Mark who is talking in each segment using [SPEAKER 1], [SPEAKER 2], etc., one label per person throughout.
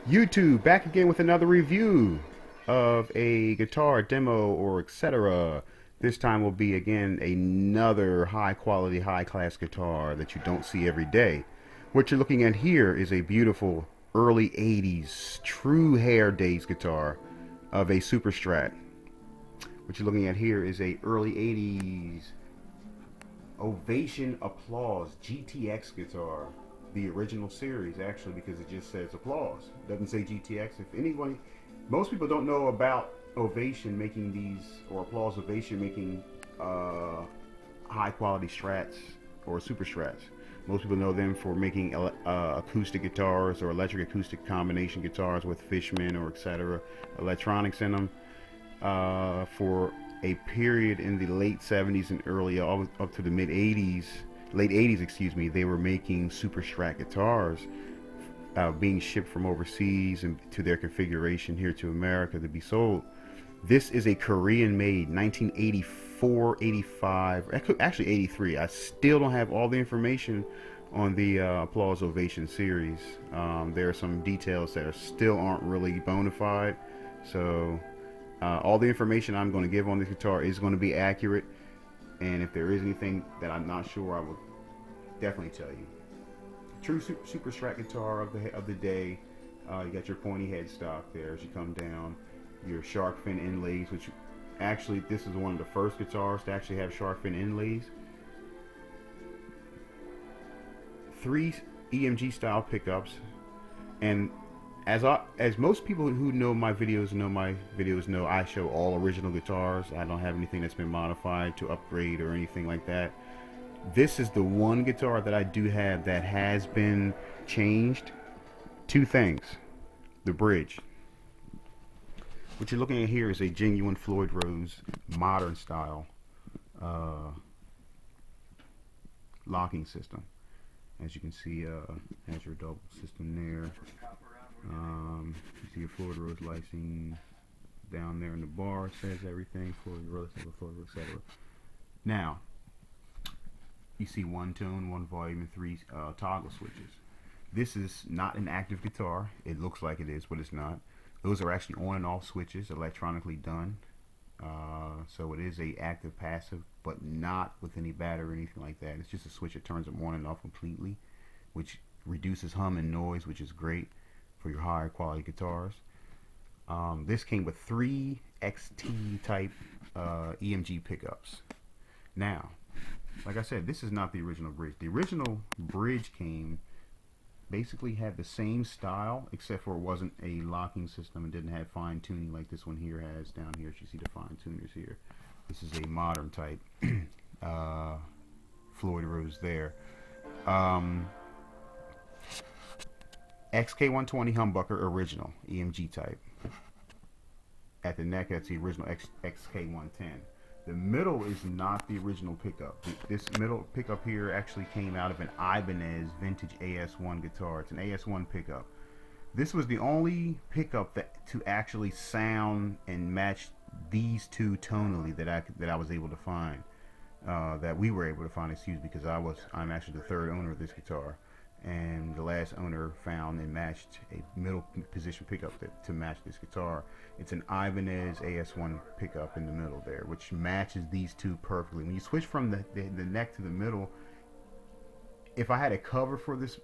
[SPEAKER 1] YouTube back again with another review of a guitar demo or etc. This time will be again another high quality, high class guitar that you don't see every day. What you're looking at here is a beautiful early 80s true hair days guitar of a Super Strat. What you're looking at here is a early 80s Ovation Applause GTX guitar, the original series actually, because it just says Applause. It doesn't say GTX. If anyone, most people don't know about Ovation making these, or Applause Ovation making high quality strats or super strats. Most people know them for making acoustic guitars or electric acoustic combination guitars with Fishman or etc. electronics in them. For a period in the late 70s and early up to the mid 80s, late 80s, excuse me, they were making super strat guitars being shipped from overseas and to their configuration here to America to be sold. This is a Korean made 1984, 85, actually 83. I still don't have all the information on the Applause Ovation series. There are some details that still aren't really bona fide. So all the information I'm going to give on this guitar is going to be accurate, and if there is anything that I'm not sure, I will definitely tell you. True super strat guitar of the day. You got your pointy headstock there as you come down. Your shark fin inlays, which actually this is one of the first guitars to actually have shark fin inlays. 3 EMG style pickups, and as most people who know my videos know, I show all original guitars. I don't have anything that's been modified to upgrade or anything like that. This is the one guitar that I do have that has been changed. Two things: the bridge. What you're looking at here is a genuine Floyd Rose modern style uh, locking system. As you can see, has your double system there. You see your Floyd Rose licensing down there in the bar. It says everything, Floyd Rose, etc. Now, you see one tone, one volume, and 3 toggle switches. This is not an active guitar. It looks like it is, but it's not. Those are actually on and off switches, electronically done. So it is a active passive, but not with any battery or anything like that. It's just a switch that turns them on and off completely, which reduces hum and noise, which is great for your higher quality guitars. This came with 3 XT type EMG pickups. Now, like I said, this is not the original bridge. The original bridge basically had the same style, except for it wasn't a locking system and didn't have fine tuning like this one here has down here. As you see the fine tuners here. This is a modern type Floyd Rose there. XK120 humbucker original EMG type. At the neck, that's the original XK110. The middle is not the original pickup. This middle pickup here actually came out of an Ibanez vintage AS1 guitar. It's an AS1 pickup. This was the only pickup to actually sound and match these two tonally that I was able to find. That we were able to find, excuse me, because I'm actually the third owner of this guitar, and the last owner found and matched a middle position pickup to match this guitar. It's an Ibanez AS1 pickup in the middle there, which matches these two perfectly. When you switch from the neck to the middle, if I had a cover for this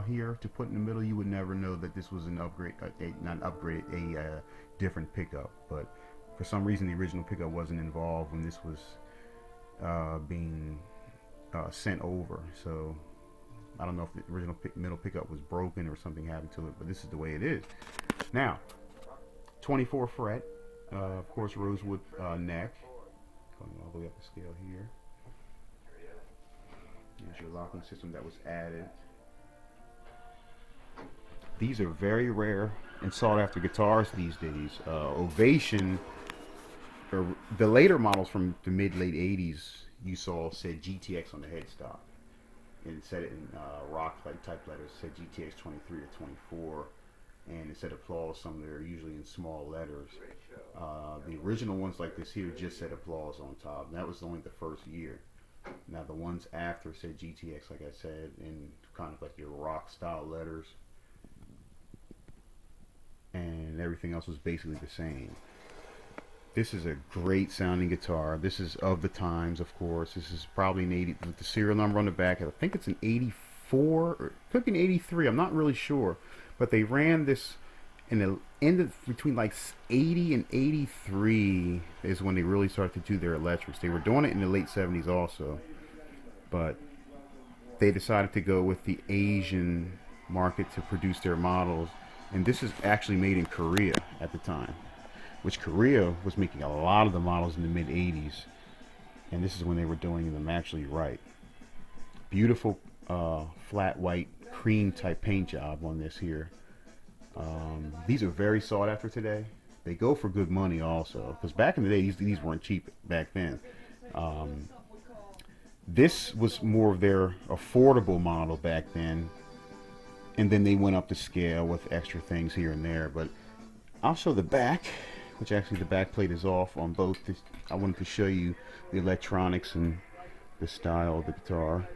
[SPEAKER 1] here to put in the middle, you would never know that this was an upgrade, not an upgrade, a different pickup. But for some reason, the original pickup wasn't involved when this was being sent over. So I don't know if the original middle pickup was broken or something happened to it, but this is the way it is. Now, 24 fret, of course, rosewood neck, going all the way up the scale here. Here's your locking system that was added. These are very rare and sought after guitars these days. Ovation, or the later models from the mid late 80s, you saw said GTX on the headstock, and it said it in rock type letters, said gtx23 or 24, and it said applause somewhere, usually in small letters. The original ones like this here just said applause on top, and that was only the first year. Now the ones after said GTX, like I said, in kind of like your rock style letters. everything else was basically the same. This is a great sounding guitar. This is of the times, of course. This is probably an 80, with the serial number on the back. I think it's an 84, or it could be an 83. I'm not really sure. But they ran this in the end of between like 80 and 83 is when they really started to do their electrics. They were doing it in the late 70s also. But they decided to go with the Asian market to produce their models. And this is actually made in Korea at the time, which Korea was making a lot of the models in the mid 80s, and this is when they were doing them actually right. Beautiful flat white cream type paint job on this here. These are very sought after today. They go for good money also, because back in the day these weren't cheap back then. This was more of their affordable model back then, and then they went up to scale with extra things here and there. But I'll show the back, which actually the back plate is off on both. I wanted to show you the electronics and the style of the guitar.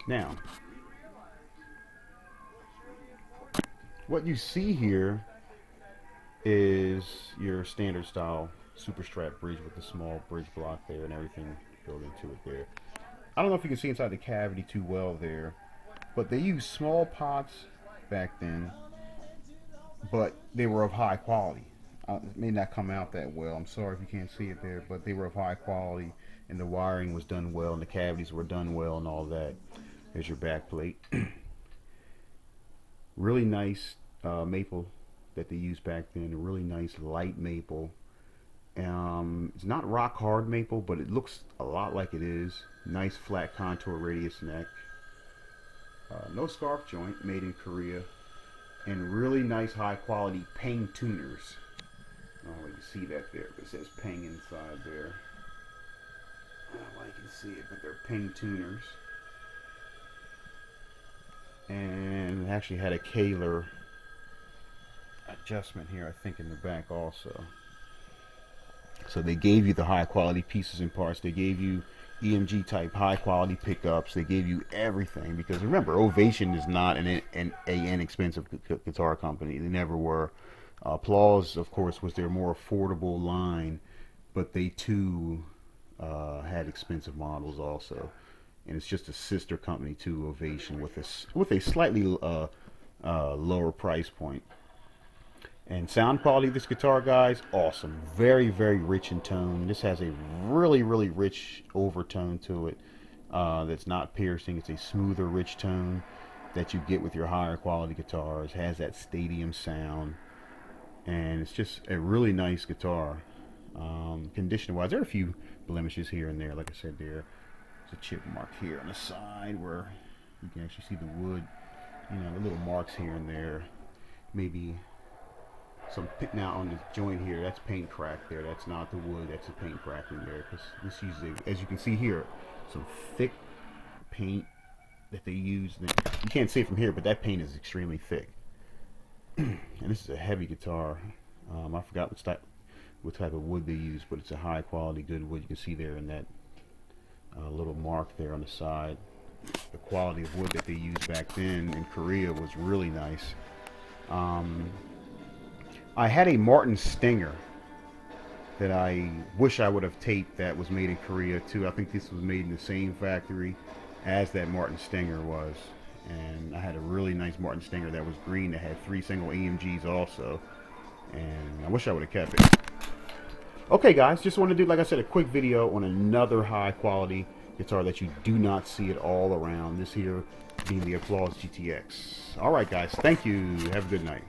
[SPEAKER 1] Now, what you see here is your standard style super strap bridge with the small bridge block there and everything built into it there. I don't know if you can see inside the cavity too well there, but they used small pots back then, but they were of high quality. It may not come out that well. I'm sorry if you can't see it there, but they were of high quality, and the wiring was done well, and the cavities were done well, and all that. There's your back plate. Really nice maple that they used back then. A really nice light maple. It's not rock hard maple, but it looks a lot like it is. Nice flat contour radius neck. No scarf joint, made in Korea, and really nice high quality Peng tuners. I don't know if you can see that there, but it says Peng inside there. I don't know if you can see it, but they're Peng tuners. And it actually had a Kaler adjustment here, I think, in the back also. So they gave you the high quality pieces and parts. They gave you EMG type high quality pickups. They gave you everything, because remember, Ovation is not an inexpensive guitar company. They never were. Applause, of course, was their more affordable line, but they too had expensive models also. And it's just a sister company to Ovation with a slightly lower price point. And sound quality of this guitar, guys, awesome. Very, very rich in tone. This has a really, really rich overtone to it that's not piercing. It's a smoother, rich tone that you get with your higher quality guitars. It has that stadium sound. And it's just a really nice guitar. Condition-wise, there are a few blemishes here and there. Like I said, there's a chip mark here on the side where you can actually see the wood. You know, the little marks here and there. Maybe some now on the joint here, that's paint crack there. That's not the wood, that's the paint crack in there. Because this uses, as you can see here, some thick paint that they use. You can't see it from here, but that paint is extremely thick. And this is a heavy guitar. I forgot what type of wood they use, but it's a high quality, good wood. You can see there in that little mark there on the side. The quality of wood that they used back then in Korea was really nice. I had a Martin Stinger that I wish I would have taped that was made in Korea too. I think this was made in the same factory as that Martin Stinger was. And I had a really nice Martin Stinger that was green that had 3 single AMGs also. And I wish I would have kept it. Okay guys, just want to do, like I said, a quick video on another high quality guitar that you do not see it all around. This here being the Applause GTX. Alright guys, thank you. Have a good night.